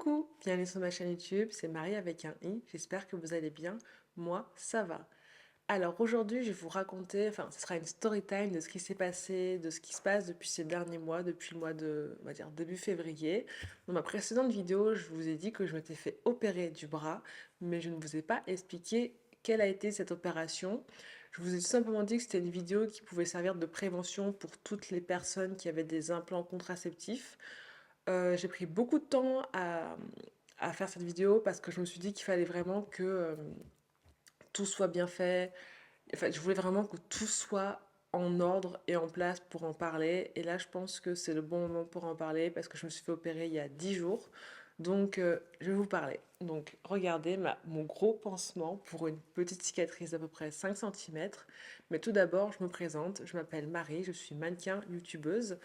Coucou, bienvenue sur ma chaîne YouTube, c'est Marie avec un i, j'espère que vous allez bien, moi ça va. Alors aujourd'hui je vais vous raconter, ce sera une story time de ce qui s'est passé, de ce qui se passe depuis ces derniers mois, depuis le mois de, on va dire début février. Dans ma précédente vidéo, je vous ai dit que je m'étais fait opérer du bras, mais je ne vous ai pas expliqué quelle a été cette opération. Je vous ai tout simplement dit que c'était une vidéo qui pouvait servir de prévention pour toutes les personnes qui avaient des implants contraceptifs. J'ai pris beaucoup de temps à faire cette vidéo parce que je me suis dit qu'il fallait vraiment que tout soit bien fait. Enfin, je voulais vraiment que tout soit en ordre et en place pour en parler. Et là, je pense que c'est le bon moment pour en parler parce que je me suis fait opérer il y a 10 jours. Donc, je vais vous parler. Donc, regardez mon gros pansement pour une petite cicatrice d'à peu près 5 cm. Mais tout d'abord, je me présente. Je m'appelle Marie, je suis mannequin youtubeuse.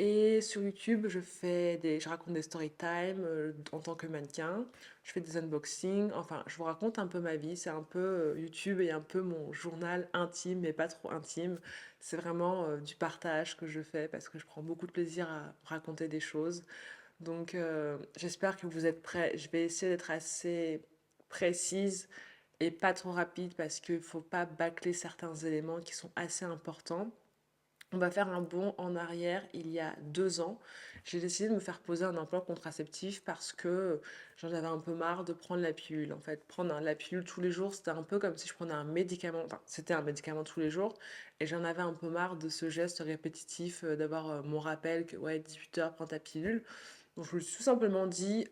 Et sur YouTube, je raconte des story time en tant que mannequin. Je fais des unboxings. Enfin, je vous raconte un peu ma vie. C'est un peu YouTube et un peu mon journal intime, mais pas trop intime. C'est vraiment du partage que je fais parce que je prends beaucoup de plaisir à raconter des choses. Donc, j'espère que vous êtes prêts. Je vais essayer d'être assez précise et pas trop rapide parce qu'il ne faut pas bâcler certains éléments qui sont assez importants. On va faire un bond en arrière. Il y a 2 ans, j'ai décidé de me faire poser un implant contraceptif parce que j'en avais un peu marre de prendre la pilule. En fait, prendre la pilule tous les jours, c'était un peu comme si je prenais un médicament. Enfin, c'était un médicament tous les jours. Et j'en avais un peu marre de ce geste répétitif, d'avoir mon rappel que, ouais, 18 h, prends ta pilule. Donc, je me suis tout simplement dit,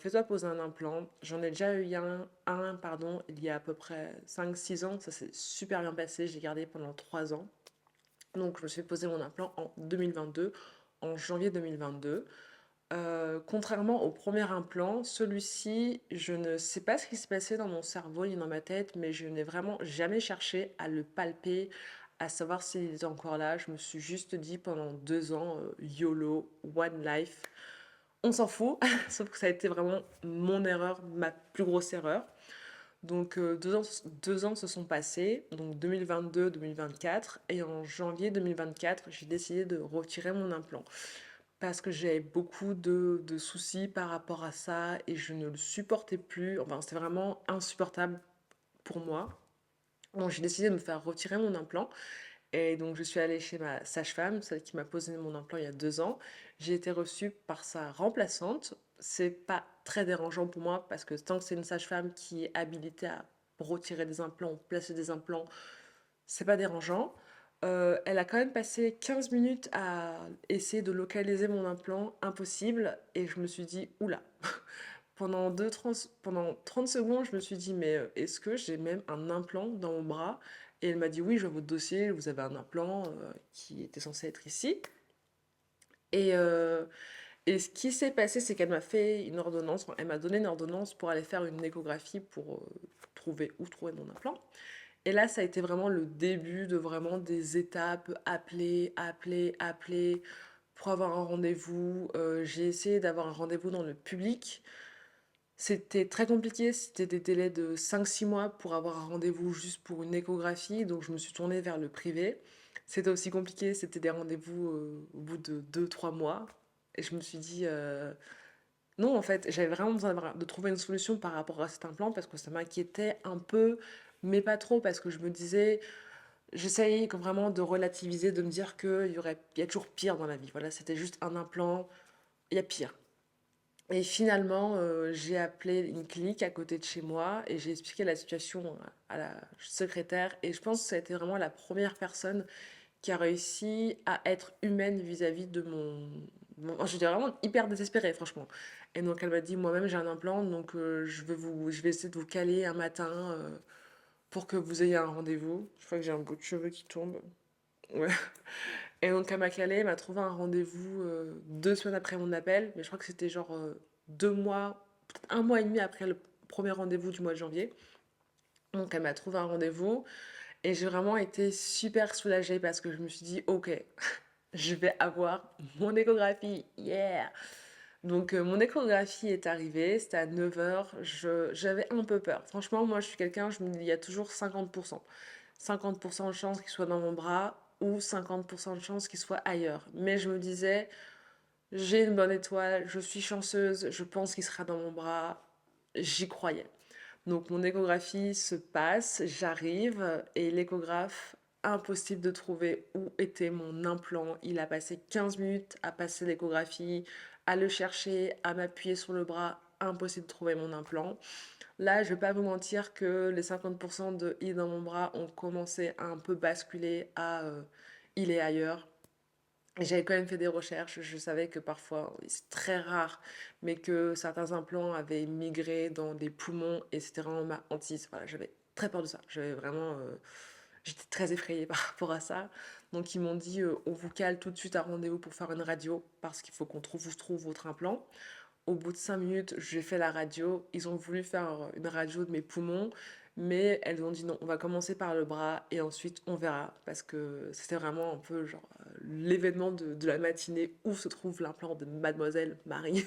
fais-toi poser un implant. J'en ai déjà eu pardon, il y a à peu près 5 6 ans. Ça s'est super bien passé. J'ai gardé pendant 3 ans. Donc, je me suis fait poser mon implant en 2022, en janvier 2022. Contrairement au premier implant, celui-ci, je ne sais pas ce qui s'est passé dans mon cerveau ni dans ma tête, mais je n'ai vraiment jamais cherché à le palper, à savoir s'il était encore là. Je me suis juste dit pendant 2 ans, YOLO, One Life, on s'en fout. Sauf que ça a été vraiment mon erreur, ma plus grosse erreur. Donc 2 ans se sont passés, donc 2022-2024, et en janvier 2024, j'ai décidé de retirer mon implant parce que j'avais beaucoup de soucis par rapport à ça et je ne le supportais plus. Enfin, c'était vraiment insupportable pour moi. Donc j'ai décidé de me faire retirer mon implant et donc je suis allée chez ma sage-femme, celle qui m'a posé mon implant il y a 2 ans. J'ai été reçue par sa remplaçante. C'est pas très dérangeant pour moi parce que tant que c'est une sage-femme qui est habilitée à retirer des implants, placer des implants, c'est pas dérangeant. Elle a quand même passé 15 minutes à essayer de localiser mon implant, impossible. Et je me suis dit, oula. Pendant 30 secondes, je me suis dit, mais est-ce que j'ai même un implant dans mon bras? Et elle m'a dit, oui, je vois votre dossier, vous avez un implant qui était censé être ici. Et, euh, et ce qui s'est passé, c'est qu'elle m'a fait une ordonnance, enfin, elle m'a donné une ordonnance pour aller faire une échographie pour trouver où trouver mon implant. Et là, ça a été vraiment le début de vraiment des étapes, appeler, appeler, appeler pour avoir un rendez-vous. J'ai essayé d'avoir un rendez-vous dans le public. C'était très compliqué, c'était des délais de 5 6 mois pour avoir un rendez-vous juste pour une échographie, donc je me suis tournée vers le privé. C'était aussi compliqué, c'était des rendez-vous au bout de 2 3 mois. Et je me suis dit, non, en fait, j'avais vraiment besoin de trouver une solution par rapport à cet implant parce que ça m'inquiétait un peu, mais pas trop, parce que je me disais, j'essayais vraiment de relativiser, de me dire il y a toujours pire dans la vie. Voilà, c'était juste un implant, il y a pire. Et finalement, j'ai appelé une clinique à côté de chez moi et j'ai expliqué la situation à la secrétaire. Et je pense que ça a été vraiment la première personne qui a réussi à être humaine vis-à-vis de j'étais vraiment hyper désespérée, franchement. Et donc elle m'a dit, moi-même j'ai un implant, donc je vais essayer de vous caler un matin pour que vous ayez un rendez-vous. Je crois que j'ai un bout de cheveux qui tombe. Ouais. Et donc elle m'a calé, elle m'a trouvé un rendez-vous 2 semaines après mon appel, mais je crois que c'était genre 2 mois, peut-être un mois et demi après le premier rendez-vous du mois de janvier. Donc elle m'a trouvé un rendez-vous et j'ai vraiment été super soulagée parce que je me suis dit, ok, je vais avoir mon échographie, yeah! Donc mon échographie est arrivée, c'était à 9 h, j'avais un peu peur. Franchement, moi je suis quelqu'un, je me dis, il y a toujours 50%. 50% de chance qu'il soit dans mon bras ou 50% de chance qu'il soit ailleurs. Mais je me disais, j'ai une bonne étoile, je suis chanceuse, je pense qu'il sera dans mon bras. J'y croyais. Donc mon échographie se passe, j'arrive et l'échographe, impossible de trouver où était mon implant. Il a passé 15 minutes à passer l'échographie, à le chercher, à m'appuyer sur le bras, impossible de trouver mon implant. Là, je vais pas vous mentir que les 50% de il dans mon bras ont commencé à un peu basculer à il est ailleurs. J'avais quand même fait des recherches, je savais que parfois, c'est très rare, mais que certains implants avaient migré dans des poumons et c'était vraiment ma hantise. Voilà, j'avais très peur de ça. J'avais vraiment, j'étais très effrayée par rapport à ça. Donc ils m'ont dit, on vous cale tout de suite un rendez-vous pour faire une radio parce qu'il faut qu'on vous trouve votre implant. Au bout de 5 minutes, j'ai fait la radio. Ils ont voulu faire une radio de mes poumons, mais elles ont dit non, on va commencer par le bras et ensuite on verra. Parce que c'était vraiment un peu genre l'événement de la matinée où se trouve l'implant de Mademoiselle Marie.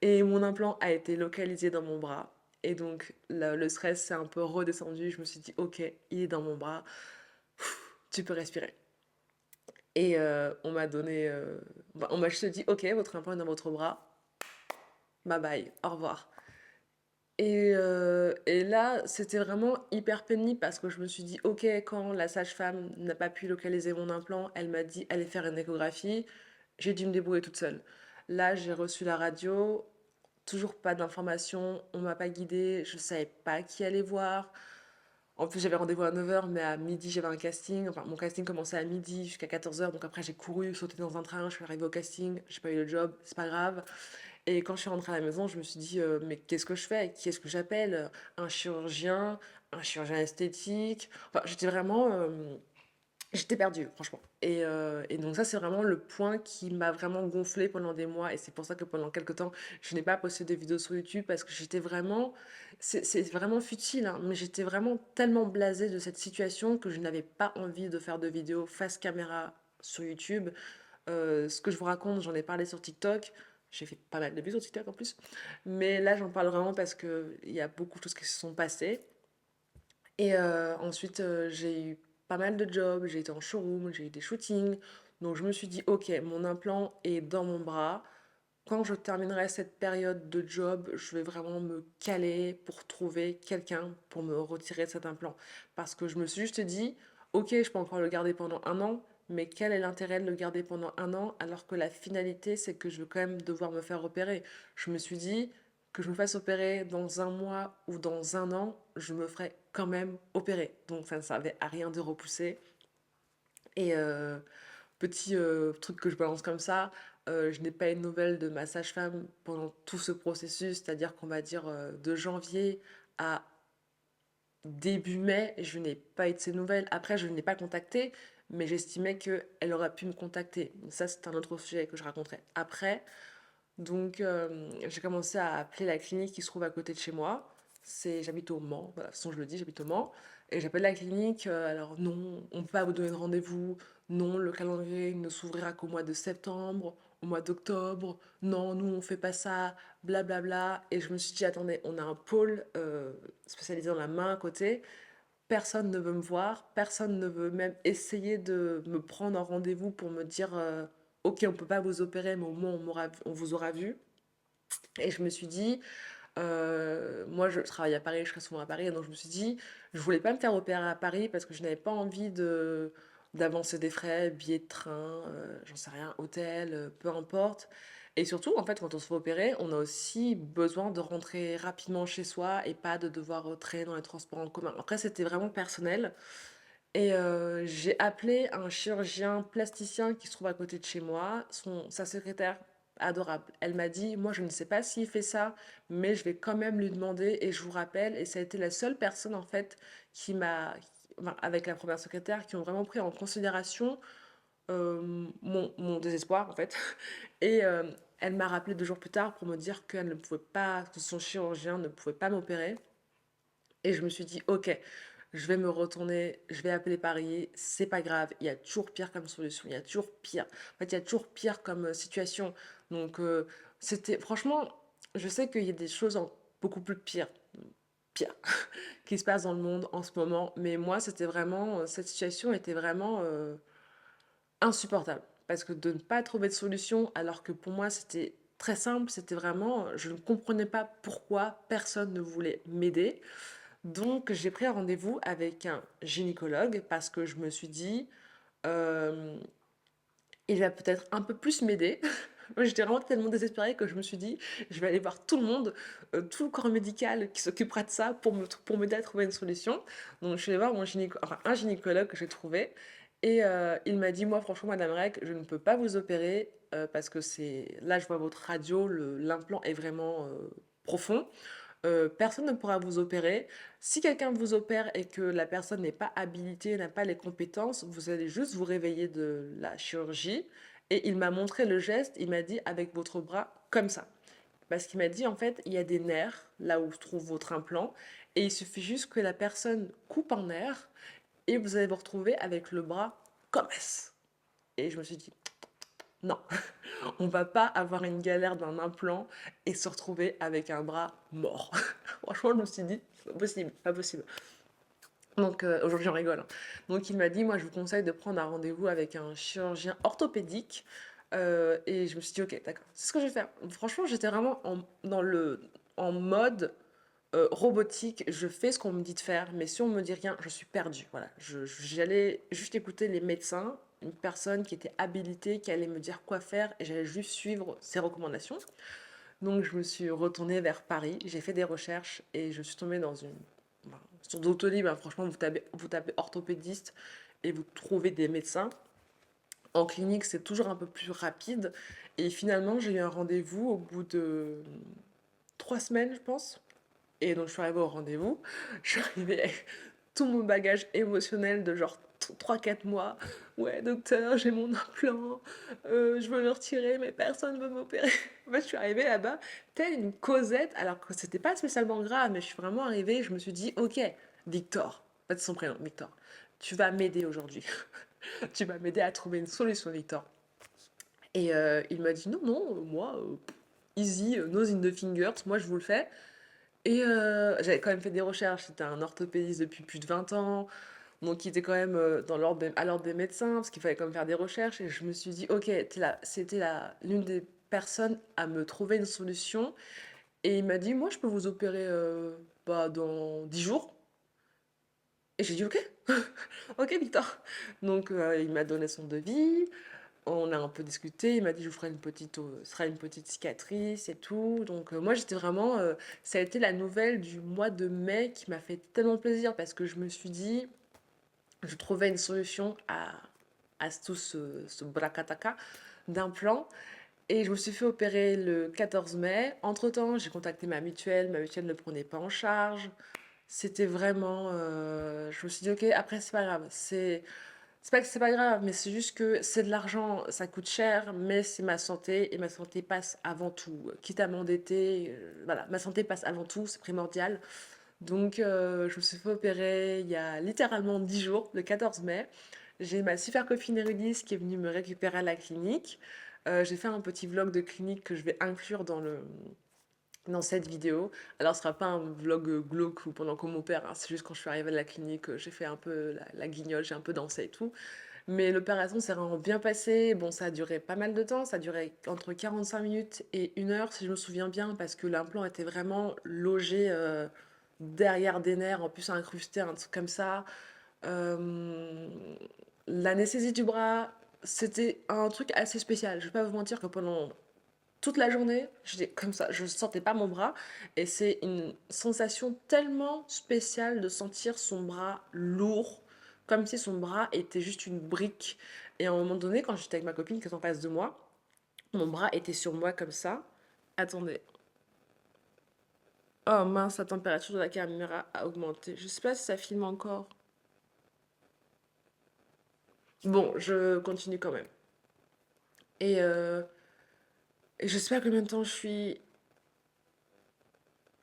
Et mon implant a été localisé dans mon bras. Et donc le stress s'est un peu redescendu. Je me suis dit, ok, il est dans mon bras, tu peux respirer. Et on m'a donné, on m'a juste dit, ok, votre implant est dans votre bras, bye bye, au revoir. Et là, c'était vraiment hyper pénible parce que je me suis dit, ok, quand la sage-femme n'a pas pu localiser mon implant, elle m'a dit, allez faire une échographie. J'ai dû me débrouiller toute seule. Là, j'ai reçu la radio, toujours pas d'informations, on m'a pas guidée, je savais pas qui aller voir. En plus, j'avais rendez-vous à 9 h, mais à midi, j'avais un casting. Enfin, mon casting commençait à midi jusqu'à 14 h, donc après, j'ai couru, sauté dans un train, je suis arrivée au casting, j'ai pas eu le job, c'est pas grave. Et quand je suis rentrée à la maison, je me suis dit, mais qu'est-ce que je fais? Qui est-ce que j'appelle? Un chirurgien esthétique? Enfin, j'étais vraiment, j'étais perdue, franchement. Et donc ça, c'est vraiment le point qui m'a vraiment gonflée pendant des mois. Et c'est pour ça que pendant quelques temps, je n'ai pas posté de vidéos sur YouTube parce que j'étais vraiment, c'est vraiment futile, hein, mais j'étais vraiment tellement blasée de cette situation que je n'avais pas envie de faire de vidéos face caméra sur YouTube. Ce que je vous raconte, j'en ai parlé sur TikTok. J'ai fait pas mal de vues sur TikTok en plus. Mais là, j'en parle vraiment parce qu'il y a beaucoup de choses qui se sont passées. Et ensuite, j'ai eu pas mal de jobs. J'ai été en showroom, j'ai eu des shootings. Donc je me suis dit, ok, mon implant est dans mon bras. Quand je terminerai cette période de job, je vais vraiment me caler pour trouver quelqu'un pour me retirer de cet implant. Parce que je me suis juste dit, ok, je peux encore le garder pendant un an, mais quel est l'intérêt de le garder pendant un an alors que la finalité, c'est que je vais quand même devoir me faire opérer. Je me suis dit que je me fasse opérer dans un mois ou dans un an, je me ferai quand même opérer. Donc ça ne servait à rien de repousser. Et petit truc que je balance comme ça, je n'ai pas eu de nouvelles de ma sage-femme pendant tout ce processus, c'est-à-dire qu'on va dire de janvier à début mai, je n'ai pas eu de ses nouvelles. Après, je ne l'ai pas contactée, mais j'estimais qu'elle aurait pu me contacter. Ça, c'est un autre sujet que je raconterai après. Donc, j'ai commencé à appeler la clinique qui se trouve à côté de chez moi. J'habite au Mans, voilà, de toute façon je le dis, j'habite au Mans. Et j'appelle la clinique, alors non, on ne peut pas vous donner de rendez-vous. Non, le calendrier ne s'ouvrira qu'au mois de septembre, au mois d'octobre. Non, nous on fait pas ça, blablabla. Et je me suis dit, attendez, on a un pôle spécialisé dans la main à côté. Personne ne veut me voir, personne ne veut même essayer de me prendre un rendez-vous pour me dire ok, on peut pas vous opérer, mais au moins on vous aura vu. Et je me suis dit, moi je travaille à Paris, je serai souvent à Paris, donc je me suis dit, je voulais pas me faire opérer à Paris parce que je n'avais pas envie d'avancer des frais, billets de train, j'en sais rien, hôtel, peu importe. Et surtout, en fait, quand on se fait opérer, on a aussi besoin de rentrer rapidement chez soi et pas de devoir traîner dans les transports en commun. Après, c'était vraiment personnel. Et j'ai appelé un chirurgien plasticien qui se trouve à côté de chez moi, sa secrétaire adorable. Elle m'a dit, moi je ne sais pas s'il fait ça, mais je vais quand même lui demander et je vous rappelle. Et ça a été la seule personne en fait enfin, avec la première secrétaire, qui ont vraiment pris en considération mon désespoir en fait. Et elle m'a rappelé 2 jours plus tard pour me dire qu'elle ne pouvait pas, que son chirurgien ne pouvait pas m'opérer. Et je me suis dit, ok, je vais me retourner, je vais appeler Paris, c'est pas grave, il y a toujours pire comme solution, il y a toujours pire. En fait, il y a toujours pire comme situation. Donc, c'était, franchement, je sais qu'il y a des choses beaucoup plus pires, qui se passent dans le monde en ce moment, mais moi, c'était vraiment, cette situation était vraiment insupportable. parce que de ne pas trouver de solution, alors que pour moi c'était très simple, c'était vraiment, je ne comprenais pas pourquoi personne ne voulait m'aider. Donc j'ai pris un rendez-vous avec un gynécologue parce que je me suis dit, euh, il va peut-être un peu plus m'aider. Moi, j'étais vraiment tellement désespérée que je me suis dit, je vais aller voir tout le monde, tout le corps médical qui s'occupera de ça pour m'aider à trouver une solution. Donc, je suis allée voir enfin, un gynécologue que j'ai trouvé. Et il m'a dit, moi, franchement, Madame Rec, je ne peux pas vous opérer parce que c'est... Là, je vois votre radio, l'implant est vraiment profond. Personne ne pourra vous opérer. Si quelqu'un vous opère et que la personne n'est pas habilitée, n'a pas les compétences, vous allez juste vous réveiller de la chirurgie. Et il m'a montré le geste, il m'a dit avec votre bras comme ça. Parce qu'il m'a dit en fait, il y a des nerfs là où se trouve votre implant et il suffit juste que la personne coupe un nerf et vous allez vous retrouver avec le bras comme ça. Et je me suis dit, non, on va pas avoir une galère d'un implant et se retrouver avec un bras mort. Franchement, je me suis dit, c'est pas possible, pas possible. Donc aujourd'hui, j'en rigole, hein. Donc il m'a dit, moi, je vous conseille de prendre un rendez-vous avec un chirurgien orthopédique. Et je me suis dit, ok, d'accord, c'est ce que je vais faire. Franchement, j'étais vraiment en mode robotique. Je fais ce qu'on me dit de faire, mais si on me dit rien, je suis perdue. Voilà, j'allais juste écouter les médecins, une personne qui était habilitée, qui allait me dire quoi faire, et j'allais juste suivre ses recommandations. Donc je me suis retournée vers Paris, j'ai fait des recherches et je suis tombée dans une... ben, sur Doctolib, hein, franchement, vous tapez orthopédiste et vous trouvez des médecins. En clinique, c'est toujours un peu plus rapide. Et finalement, j'ai eu un rendez-vous au bout de 3 semaines, je pense. Et donc, je suis arrivée au rendez-vous. Je suis arrivée avec tout mon bagage émotionnel de genre 3 4 mois. Ouais, docteur, j'ai mon implant. Je veux le retirer, mais personne ne veut m'opérer. En fait, je suis arrivée là-bas, telle une Cosette, alors que c'était pas spécialement grave, mais je suis vraiment arrivée. Je me suis dit, ok, Victor, en fait, c'est son prénom, Victor, tu vas m'aider aujourd'hui. Tu vas m'aider à trouver une solution, Victor. Et il m'a dit, non, non, moi, easy, nose in the fingers, moi, je vous le fais. Et j'avais quand même fait des recherches, c'était un orthopédiste depuis plus de 20 ans, donc il était quand même à l'ordre des médecins, parce qu'il fallait quand même faire des recherches, et je me suis dit, ok, l'une des personnes à me trouver une solution, et il m'a dit, moi je peux vous opérer dans 10 jours, et j'ai dit, ok, ok Victor. Donc il m'a donné son devis, on a un peu discuté, il m'a dit je vous ferai ce sera une petite cicatrice et tout. Donc moi j'étais vraiment, ça a été la nouvelle du mois de mai qui m'a fait tellement plaisir parce que je me suis dit, je trouvais une solution à tout ce bracataca d'implant. Et je me suis fait opérer le 14 mai. Entre-temps, j'ai contacté ma mutuelle ne le prenait pas en charge. C'était vraiment, je me suis dit ok, après c'est pas grave, c'est pas que c'est pas grave, mais c'est juste que c'est de l'argent, ça coûte cher, mais c'est ma santé et ma santé passe avant tout. Quitte à m'endetter, voilà, ma santé passe avant tout, c'est primordial. Donc je me suis fait opérer il y a littéralement 10 jours, le 14 mai. J'ai ma super copine Eurydice qui est venue me récupérer à la clinique. J'ai fait un petit vlog de clinique que je vais inclure dans cette vidéo. Alors, ce sera pas un vlog glauque ou pendant qu'on m'opère, hein. C'est juste quand je suis arrivée à la clinique, j'ai fait un peu la guignole, j'ai un peu dansé et tout. Mais l'opération s'est vraiment bien passée. Bon, ça a duré pas mal de temps. Ça a duré entre 45 minutes et 1 heure, si je me souviens bien, parce que l'implant était vraiment logé derrière des nerfs, en plus incrusté, un truc comme ça. Euh, L'anesthésie du bras, c'était un truc assez spécial. Je vais pas vous mentir que pendant toute la journée, j'étais comme ça, je sentais pas mon bras. Et c'est une sensation tellement spéciale de sentir son bras lourd, comme si son bras était juste une brique. Et à un moment donné, quand j'étais avec ma copine qui est en face de moi, mon bras était sur moi comme ça. Attendez. Oh mince, la température de la caméra a augmenté. Je sais pas si ça filme encore. Bon, je continue quand même. Et je sais pas combien de temps je suis.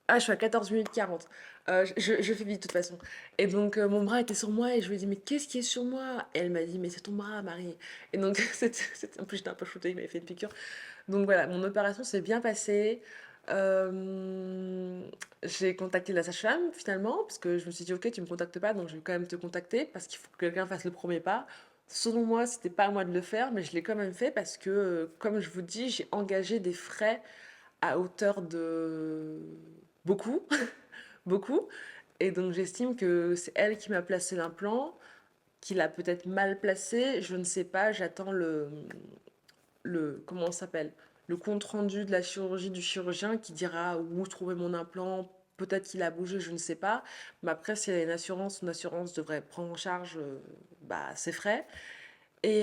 Ah, je suis à 14 minutes 40. Je fais vite de toute façon. Et donc, mon bras était sur moi et je lui ai dit, mais qu'est-ce qui est sur moi? Et elle m'a dit, mais c'est ton bras, Marie. Et donc, en plus, j'étais un peu shootée, il m'avait fait une piqûre. Donc voilà, mon opération s'est bien passée. J'ai contacté la sage-femme finalement, parce que je me suis dit, ok, tu me contactes pas, donc je vais quand même te contacter, parce qu'il faut que quelqu'un fasse le premier pas. Selon moi, c'était pas à moi de le faire, mais je l'ai quand même fait parce que, comme je vous dis, j'ai engagé des frais à hauteur de beaucoup, beaucoup. Et donc j'estime que c'est elle qui m'a placé l'implant, qu'il a peut-être mal placé, je ne sais pas, j'attends comment ça s'appelle? Le compte rendu de la chirurgie du chirurgien qui dira où trouver mon implant. Peut-être qu'il a bougé, je ne sais pas. Mais après, s'il y a une assurance devrait prendre en charge bah, ses frais. Et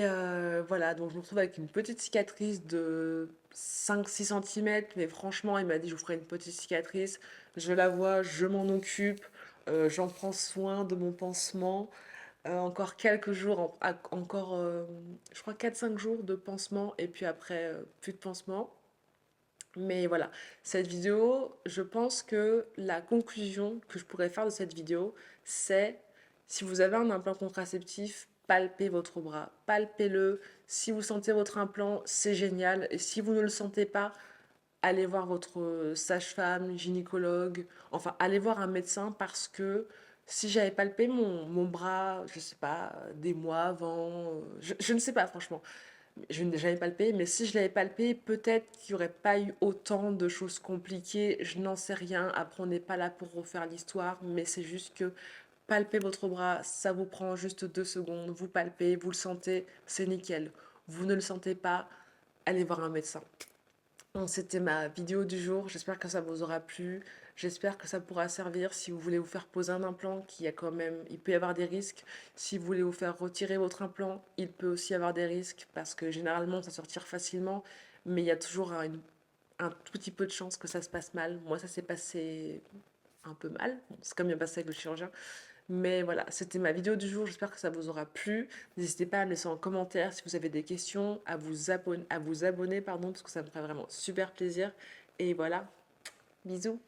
voilà, donc je me retrouve avec une petite cicatrice de 5-6 centimètres. Mais franchement, il m'a dit, je vous ferai une petite cicatrice. Je la vois, je m'en occupe. J'en prends soin de mon pansement. Encore quelques jours, encore, je crois 4-5 jours de pansement. Et puis après, plus de pansement. Mais voilà, cette vidéo, je pense que la conclusion que je pourrais faire de cette vidéo, c'est si vous avez un implant contraceptif, palpez votre bras, palpez-le. Si vous sentez votre implant, c'est génial. Et si vous ne le sentez pas, allez voir votre sage-femme, gynécologue, enfin, allez voir un médecin parce que si j'avais palpé mon bras, je sais pas, des mois avant, je ne sais pas franchement, je ne l'ai jamais palpé, mais si je l'avais palpé, peut-être qu'il n'y aurait pas eu autant de choses compliquées. Je n'en sais rien. Après, on n'est pas là pour refaire l'histoire, mais c'est juste que palpez votre bras, ça vous prend juste 2 secondes. Vous palpez, vous le sentez, c'est nickel. Vous ne le sentez pas, allez voir un médecin. Donc, c'était ma vidéo du jour. J'espère que ça vous aura plu. J'espère que ça pourra servir si vous voulez vous faire poser un implant, qui a quand même, il peut y avoir des risques. Si vous voulez vous faire retirer votre implant, il peut aussi y avoir des risques parce que généralement ça se retire facilement, mais il y a toujours un tout petit peu de chance que ça se passe mal. Moi, ça s'est passé un peu mal. Bon, c'est comme bien passé avec le chirurgien. Mais voilà, c'était ma vidéo du jour. J'espère que ça vous aura plu. N'hésitez pas à me laisser en commentaire si vous avez des questions, à vous abonner, pardon, parce que ça me ferait vraiment super plaisir. Et voilà, bisous.